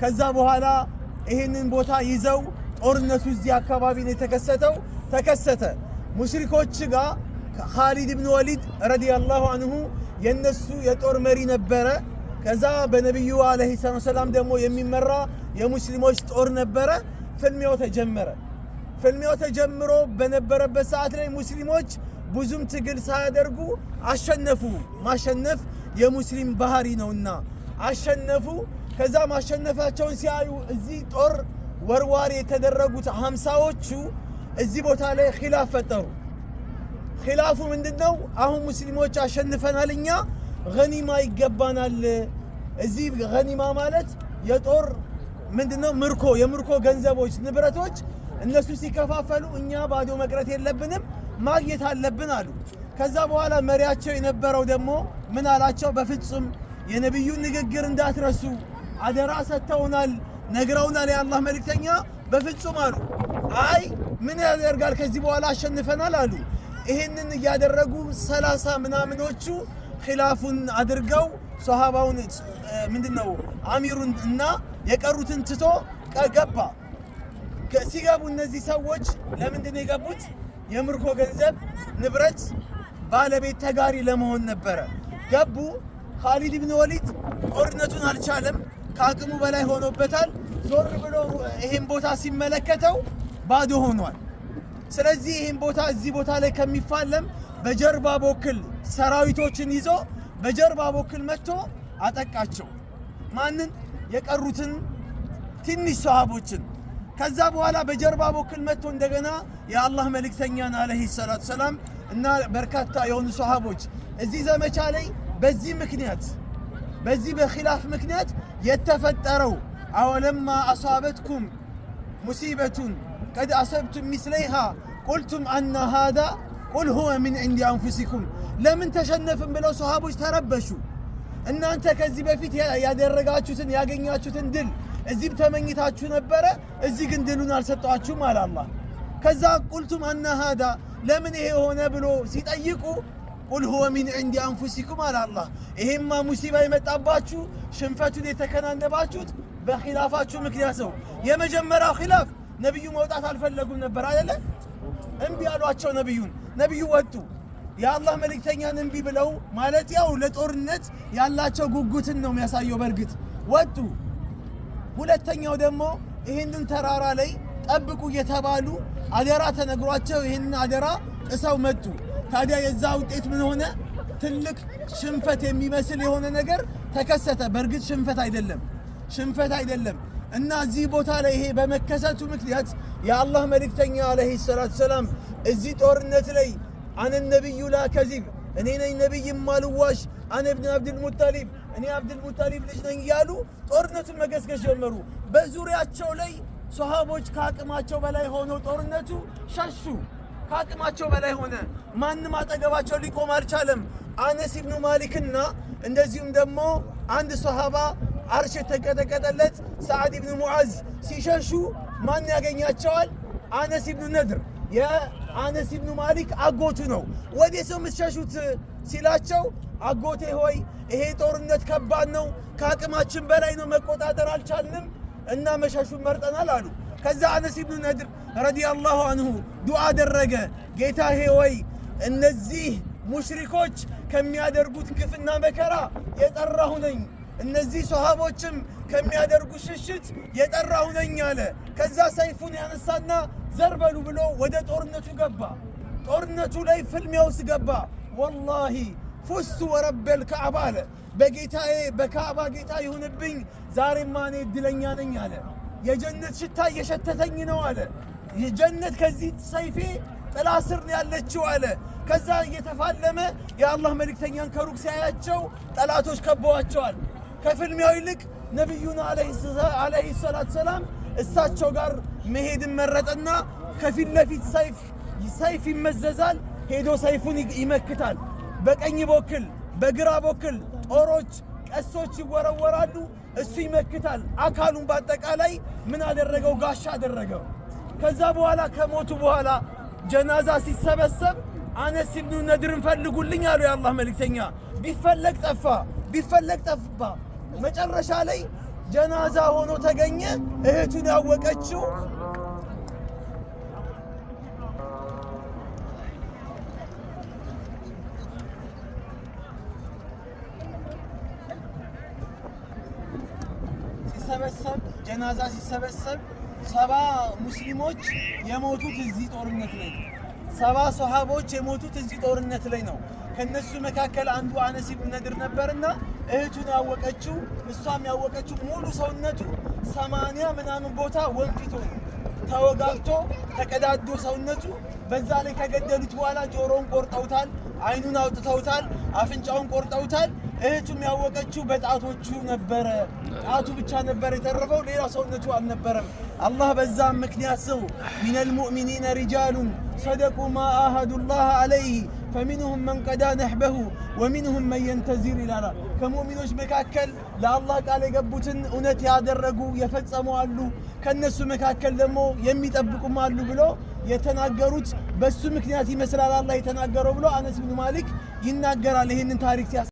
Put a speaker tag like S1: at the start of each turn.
S1: ከዛ በኋላ ይሄንን ቦታ ይዘው ጦርነቱ እዚህ አካባቢ ነው ተከሰተ። ሙሽሪኮች ጋር ኻሊድ ኢብኑ ወሊድ ረዲየላሁ ዐንሁ የነሱ የጦር መሪ ነበረ። ከዛ በነብዩ አለይሂ ሰላም ደግሞ የሚመራ የሙስሊሞች ጦር ነበረ። ፍልሚያው ተጀምሮ በነበረበት ሰዓት ላይ ሙስሊሞች ብዙም ትግል ሳያደርጉ አሸነፉ። ማሸነፍ የሙስሊም ባህሪ ነውና አሸነፉ። ከዛ ማሸነፋቸውን ሲያዩ እዚህ ጦር ወርዋሪ የተደረጉት 50ዎቹ እዚህ ቦታ ላይ ኺላፍ ፈጠሩ። ኺላፉ ምንድነው? አሁን ሙስሊሞች አሸንፈናል፣ እኛ ገኒማ ይገባናል። እዚህ ገኒማ ማለት የጦር ምንድነው? የምርኮ ገንዘቦች፣ ንብረቶች እነሱ ሲከፋፈሉ እኛ ባዶ መቅረት የለብንም፣ ማግኘት አለብን አሉ። ከዛ በኋላ መሪያቸው የነበረው ደግሞ ምን አላቸው? በፍጹም የነብዩን ንግግር እንዳትረሱ፣ አደራ ሰጥተውናል፣ ነግረውናል የአላህ መልእክተኛ፣ በፍጹም አሉ። አይ ምን ያደርጋል ከዚህ በኋላ አሸንፈናል አሉ። ይሄንን እያደረጉ 30 ምናምኖቹ ኺላፉን አድርገው ሷሃባውን ምንድነው አሚሩን እና የቀሩትን ትቶ ገባ። ሲገቡ እነዚህ ሰዎች ለምንድነው የገቡት? የምርኮ ገንዘብ ንብረት ባለቤት ተጋሪ ለመሆን ነበረ። ገቡ። ኻሊድ ኢብኑ ወሊድ ጦርነቱን አልቻለም፣ ከአቅሙ በላይ ሆኖበታል። ዞር ብሎ ይሄን ቦታ ሲመለከተው ባዶ ሆኗል። ስለዚህ ይሄን ቦታ እዚህ ቦታ ላይ ከሚፋለም በጀርባ በኩል ሰራዊቶችን ይዞ በጀርባ በኩል መጥቶ አጠቃቸው። ማንን? የቀሩትን ትንሽ ሰሃቦችን። ከዛ በኋላ በጀርባ በኩል መጥቶ እንደገና የአላህ መልእክተኛን አለይሂ ሰላቱ ሰላም እና በርካታ የሆኑ ሰሃቦች እዚህ ዘመቻ ላይ በዚህ በኺላፍ ምክንያት የተፈጠረው አወለማ አሷበትኩም ሙሲበቱን ቀድ አሰብቱም ሚስለይሃ ቁልቱም አና ሃዳ ቁል ሁወ ሚን ዒንዲ አንፉሲኩም። ለምን ተሸነፍን ብለው ሰሃቦች ተረበሹ። እናንተ ከዚህ በፊት ያደረጋችሁትን ያገኛችሁትን ድል እዚህ ተመኝታችሁ ነበረ፣ እዚህ ግን ድሉን አልሰጣችሁም አለ አላህ። ከዛ ቁልቱም አና ሃዳ ለምን ይሄ ሆነ ብሎ ሲጠይቁ ቁል ሁወ ሚን ዒንዲ አንፉሲኩም አለ አላህ። ይሄማ ሙሲባ የመጣባችሁ ሽንፈቱን የተከናነባችሁት በኺላፋችሁ ምክንያት ነው። የመጀመሪያው ኺላፍ ነብዩ መውጣት አልፈለጉም ነበር አይደለ? እምቢ አሏቸው ነብዩ ወጡ። የአላህ መልእክተኛን እምቢ ብለው ማለት ያው ለጦርነት ያላቸው ጉጉትን ነው የሚያሳየው። በእርግጥ ወጡ። ሁለተኛው ደግሞ ይሄንን ተራራ ላይ ጠብቁ የተባሉ አደራ ተነግሯቸው ይሄንን አደራ ጥሰው መጡ። ታዲያ የዛ ውጤት ምን ሆነ? ትልቅ ሽንፈት የሚመስል የሆነ ነገር ተከሰተ። በእርግጥ ሽንፈት አይደለም። እና እዚህ ቦታ ላይ ይሄ በመከሰቱ ምክንያት የአላህ መልእክተኛ አለይሂ ሰላቱ ሰላም እዚህ ጦርነት ላይ አነ ነብዩ ላ ከዚብ፣ እኔ ነኝ ነብይ ማልዋሽ፣ አነ ኢብኑ አብዱል ሙጠሊብ፣ እኔ አብዱል ሙጠሊብ ልጅ ነኝ እያሉ ጦርነቱን መገስገስ ጀመሩ። በዙሪያቸው ላይ ሷሃቦች ከአቅማቸው በላይ ሆነው ጦርነቱ ሸሹ። ከአቅማቸው በላይ ሆነ። ማንም አጠገባቸው ሊቆም አልቻለም። አነስ ኢብኑ ማሊክና እንደዚሁም ደግሞ አንድ ሷሃባ አርሽ የተቀጠቀጠለት ሰዓድ ኢብኑ ሙዓዝ ሲሸሹ ማን ያገኛቸዋል? አነስ ኢብኑ ነድር የአነስ ኢብኑ ማሊክ አጎቱ ነው። ወዴት ነው የምትሸሹት ሲላቸው አጎቴ ሆይ ይሄ ጦርነት ከባድ ነው፣ ከአቅማችን በላይ ነው፣ መቆጣጠር አልቻልንም እና መሸሹን መርጠናል አሉ። ከዛ አነስ ኢብኑ ነድር ረዲየላሁ ዐንሁ ዱዓ አደረገ። ጌታዬ ሆይ እነዚህ ሙሽሪኮች ከሚያደርጉት ግፍና መከራ የጠራሁ ነኝ፣ እነዚህ ሷሃቦችም ከሚያደርጉ ሽሽት የጠራሁ ነኝ አለ። ከዛ ሰይፉን ያነሳና ዘርበሉ ብሎ ወደ ጦርነቱ ገባ። ጦርነቱ ላይ ፍልሚያ ውስጥ ገባ። ወላሂ ፉስቱ ወረበል ከዕባ አለ። በጌታዬ በካዕባ ጌታ ይሁንብኝ፣ ዛሬማ እኔ እድለኛ ነኝ አለ። የጀነት ሽታ እየሸተተኝ ነው አለ። የጀነት ከዚህ ሰይፌ ጥላ ስር ያለችው አለ። ከዛ እየተፋለመ የአላህ መልእክተኛን ከሩቅ ሲያያቸው ጠላቶች ከበዋቸዋል። ከፍልሚያው ይልቅ ነብዩና አለይሂ ሰላቱ ሰላም እሳቸው ጋር መሄድን መረጠና ከፊት ለፊት ሰይፍ ይመዘዛል። ሄዶ ሰይፉን ይመክታል። በቀኝ በኩል በግራ በኩል ጦሮች ቀሶች ይወረወራሉ። እሱ ይመክታል። አካሉን በአጠቃላይ ምን አደረገው? ጋሻ አደረገው። ከዛ በኋላ ከሞቱ በኋላ ጀናዛ ሲሰበሰብ አነስ ኢብኑ ነድርን ፈልጉልኝ አሉ የአላህ መልእክተኛ። ቢፈለግ ጠፋ። መጨረሻ ላይ ጀናዛ ሆኖ ተገኘ። እህቱን ያወቀችው ሲሰበሰብ ጀናዛ ሲሰበሰብ 70 ሙስሊሞች የሞቱት እዚህ ጦርነት ላይ ነው። 70 ሷሃቦች የሞቱት እዚህ ጦርነት ላይ ነው። ከነሱ መካከል አንዱ አነስ ኢብኑ ነድር ነበርና እህቱን ያወቀችው እሷም ያወቀችው ሙሉ ሰውነቱ 80 ምናምን ቦታ ወንፊቶ ነው ተወጋግቶ ተቀዳዶ ሰውነቱ። በዛ ላይ ከገደሉት በኋላ ጆሮውን ቆርጠውታል፣ አይኑን አውጥተውታል፣ አፍንጫውን ቆርጠውታል። እህቱም ያወቀችው በጣቶቹ ነበረ። ጣቱ ብቻ ነበር የተረፈው፣ ሌላ ሰውነቱ አልነበረም። አላህ በዛም ምክንያት ሰው ሚነል ሙእሚኒነ ሪጃሉን ሰደቁ ማ አሃዱላህ ዐለይሂ ፈሚንሁም መን ቀዳ ነሕበሁ ወሚንሁም መን የንተዚር ይላል። ከሙእሚኖች መካከል ለአላህ ቃል የገቡትን እውነት ያደረጉ የፈጸሙ አሉ፣ ከነሱ መካከል ደግሞ የሚጠብቁም አሉ ብሎ የተናገሩት በሱ ምክንያት ይመስላል አላህ የተናገረው ብሎ አነስ ኢብኑ ማሊክ ይናገራል። ይህንን ታሪክ